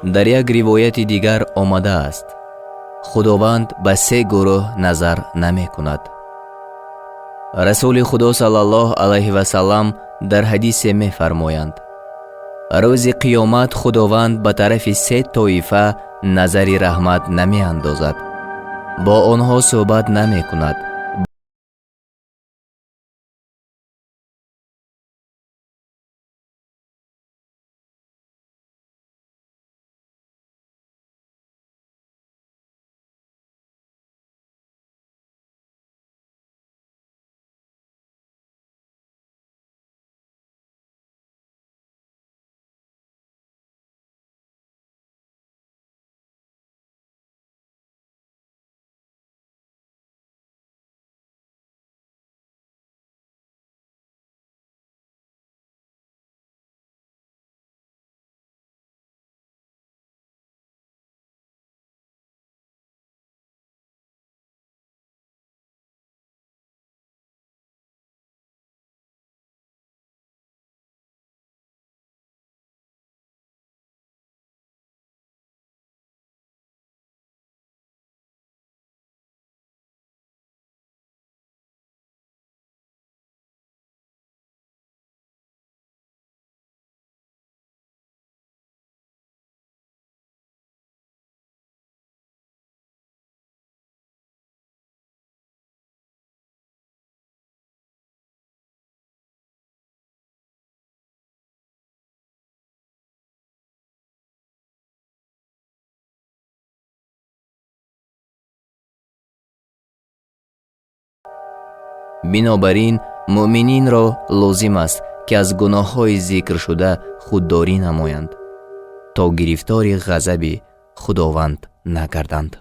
дар як ривояти дигар омадааст: худованд ба се гурӯҳ назар намекунад. расули худо саллаллоҳу алайҳи васаллам дар ҳадисе мефармоянд: рӯзи қиёмат худованд ба тарафи се тоифа назари раҳмат намеандозад, бо онҳо суҳбат намекунад. бинобар ин муъмининро лозим аст ки аз гуноҳҳои зикршуда худдорӣ намоянд, то гирифтори ғазаби худованд нагарданд.